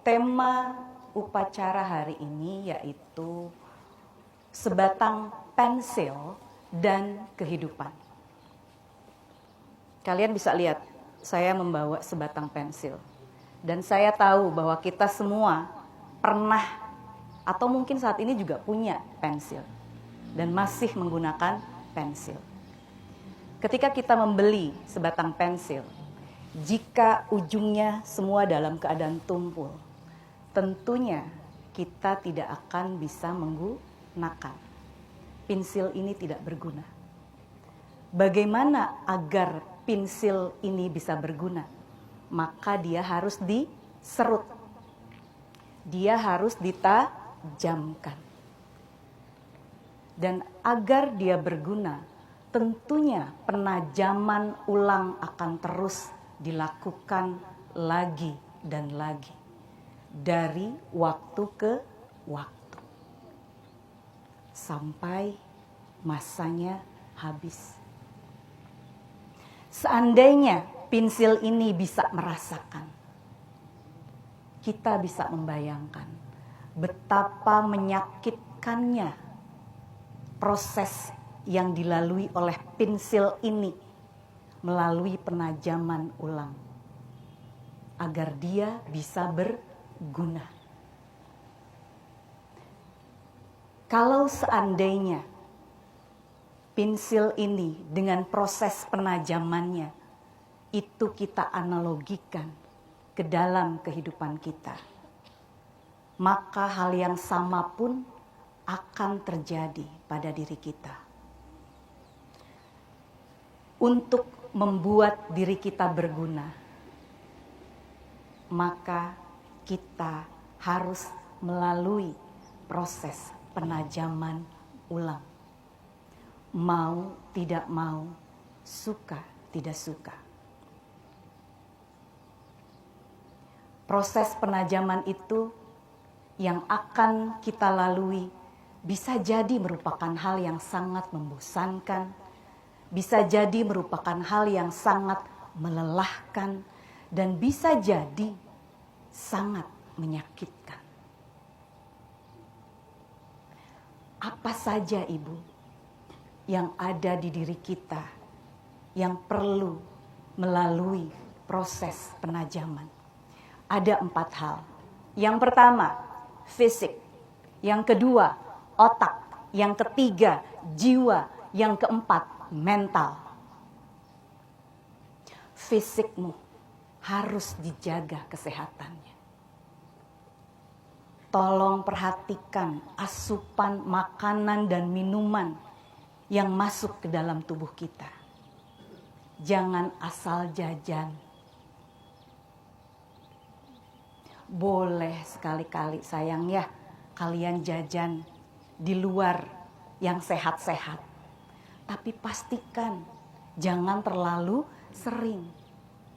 Tema upacara hari ini yaitu sebatang pensil dan kehidupan. Kalian bisa lihat, saya membawa sebatang pensil. Dan saya tahu bahwa kita semua pernah atau mungkin saat ini juga punya pensil dan masih menggunakan pensil. Ketika kita membeli sebatang pensil, jika ujungnya semua dalam keadaan tumpul, tentunya kita tidak akan bisa menggunakan. Pensil ini tidak berguna. Bagaimana agar pensil ini bisa berguna? Maka dia harus diserut. Dia harus ditajamkan. Dan agar dia berguna, tentunya penajaman ulang akan terus dilakukan lagi dan lagi. Dari waktu ke waktu. Sampai masanya habis. Seandainya pensil ini bisa merasakan, kita bisa membayangkan betapa menyakitkannya proses yang dilalui oleh pensil ini melalui penajaman ulang agar dia bisa berguna. Kalau seandainya pensil ini dengan proses penajamannya itu kita analogikan ke dalam kehidupan kita, maka hal yang sama pun akan terjadi pada diri kita. Untuk membuat diri kita berguna, maka kita harus melalui proses penajaman ulang. Mau tidak mau, suka tidak suka. Proses penajaman itu yang akan kita lalui bisa jadi merupakan hal yang sangat membosankan, bisa jadi merupakan hal yang sangat melelahkan, dan bisa jadi sangat menyakitkan. Apa saja, Ibu, yang ada di diri kita yang perlu melalui proses penajaman? Ada 4 hal. Yang pertama, fisik. Yang kedua, otak. Yang ketiga, jiwa. Yang keempat, mental. Fisikmu harus dijaga kesehatannya. Tolong perhatikan asupan makanan dan minuman yang masuk ke dalam tubuh kita. Jangan asal jajan. Boleh sekali-kali sayang ya, kalian jajan di luar yang sehat-sehat. Tapi pastikan jangan terlalu sering.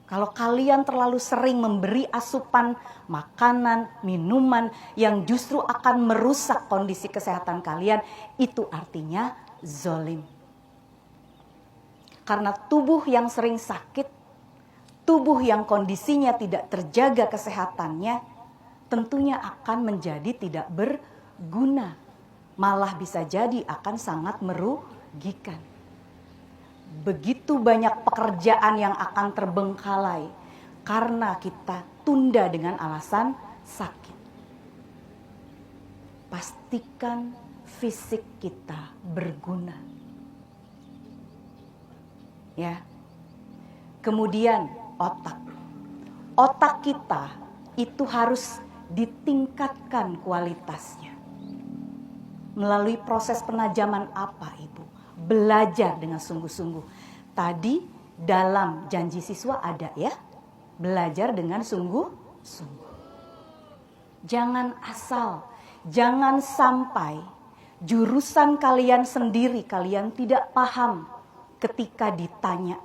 Kalau kalian terlalu sering memberi asupan makanan, minuman yang justru akan merusak kondisi kesehatan kalian, itu artinya zolim. Karena tubuh yang sering sakit, tubuh yang kondisinya tidak terjaga kesehatannya, tentunya akan menjadi tidak berguna. Malah bisa jadi akan sangat merugikan. Begitu banyak pekerjaan yang akan terbengkalai karena kita tunda dengan alasan sakit. Pastikan fisik kita berguna. Ya. Kemudian otak. Otak kita itu harus ditingkatkan kualitasnya. Melalui proses penajaman apa, Ibu? Belajar dengan sungguh-sungguh. Tadi dalam janji siswa ada ya, belajar dengan sungguh-sungguh. Jangan asal, jangan sampai jurusan kalian sendiri kalian tidak paham ketika ditanya.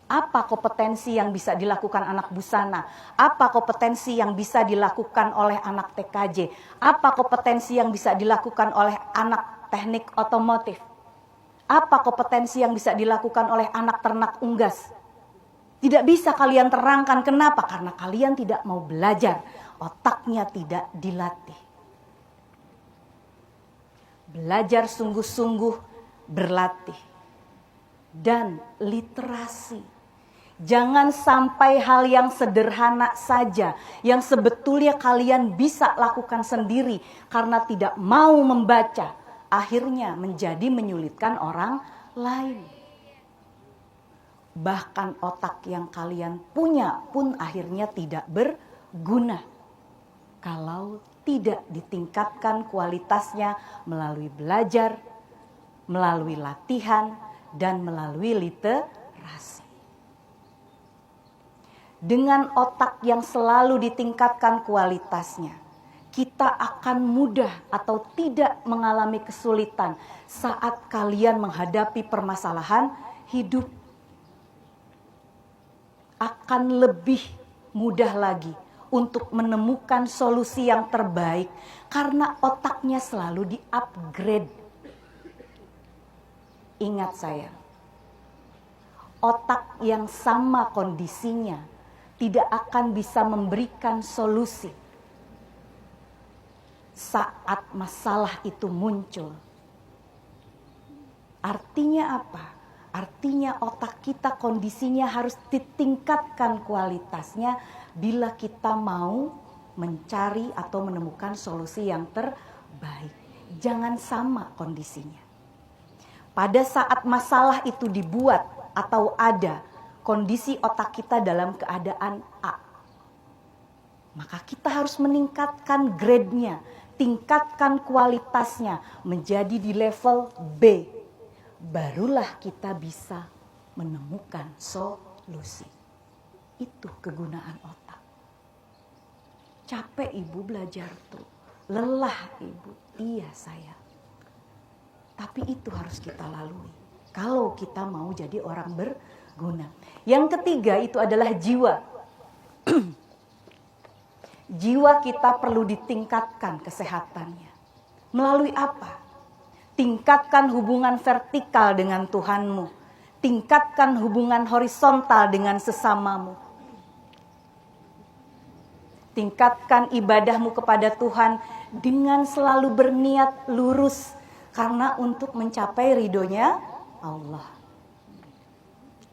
Apa kompetensi yang bisa dilakukan anak busana? Apa kompetensi yang bisa dilakukan oleh anak TKJ? Apa kompetensi yang bisa dilakukan oleh anak teknik otomotif? Apa kompetensi yang bisa dilakukan oleh anak ternak unggas? Tidak bisa kalian terangkan. Kenapa? Karena kalian tidak mau belajar. Otaknya tidak dilatih. Belajar sungguh-sungguh, berlatih. Dan literasi. Jangan sampai hal yang sederhana saja, yang sebetulnya kalian bisa lakukan sendiri karena tidak mau membaca, akhirnya menjadi menyulitkan orang lain. Bahkan otak yang kalian punya pun akhirnya tidak berguna kalau tidak ditingkatkan kualitasnya melalui belajar, melalui latihan, dan melalui literasi. Dengan otak yang selalu ditingkatkan kualitasnya, kita akan mudah atau tidak mengalami kesulitan saat kalian menghadapi permasalahan hidup. Akan lebih mudah lagi untuk menemukan solusi yang terbaik karena otaknya selalu di-upgrade. Ingat saya, otak yang sama kondisinya tidak akan bisa memberikan solusi saat masalah itu muncul. Artinya apa? Artinya otak kita kondisinya harus ditingkatkan kualitasnya bila kita mau mencari atau menemukan solusi yang terbaik. Jangan sama kondisinya. Pada saat masalah itu dibuat atau ada, kondisi otak kita dalam keadaan A, maka kita harus meningkatkan grade-nya, tingkatkan kualitasnya menjadi di level B. Barulah kita bisa menemukan solusi. Itu kegunaan otak. Capek ibu belajar tuh, lelah ibu, iya saya. Tapi itu harus kita lalui kalau kita mau jadi orang berguna. Yang ketiga itu adalah jiwa. Jiwa kita perlu ditingkatkan kesehatannya. Melalui apa? Tingkatkan hubungan vertikal dengan Tuhanmu. Tingkatkan hubungan horizontal dengan sesamamu. Tingkatkan ibadahmu kepada Tuhan dengan selalu berniat lurus. Karena untuk mencapai ridhonya Allah.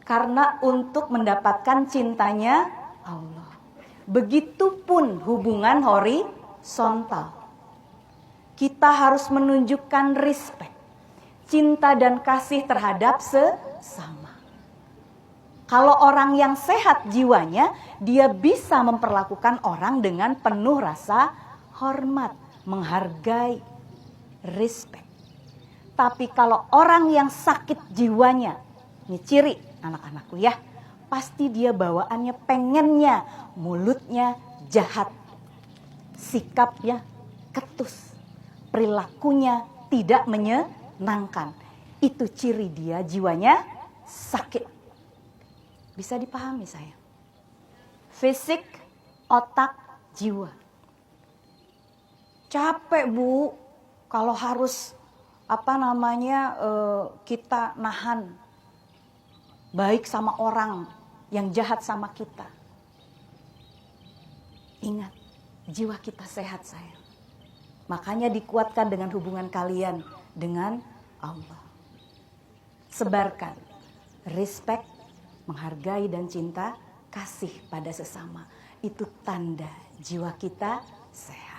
Karena untuk mendapatkan cintanya Allah. Begitupun hubungan horizontal. Kita harus menunjukkan respect, cinta dan kasih terhadap sesama. Kalau orang yang sehat jiwanya, dia bisa memperlakukan orang dengan penuh rasa hormat, menghargai, respect. Tapi kalau orang yang sakit jiwanya, ini ciri anak-anakku ya, pasti dia bawaannya pengennya, mulutnya jahat, sikapnya ketus. Perilakunya tidak menyenangkan. Itu ciri dia jiwanya sakit. Bisa dipahami saya? Fisik, otak, jiwa. Capek bu, kalau harus kita nahan baik sama orang yang jahat sama kita. Ingat, jiwa kita sehat sayang. Makanya dikuatkan dengan hubungan kalian dengan Allah. Sebarkan respect, menghargai dan cinta kasih pada sesama. Itu tanda jiwa kita sehat.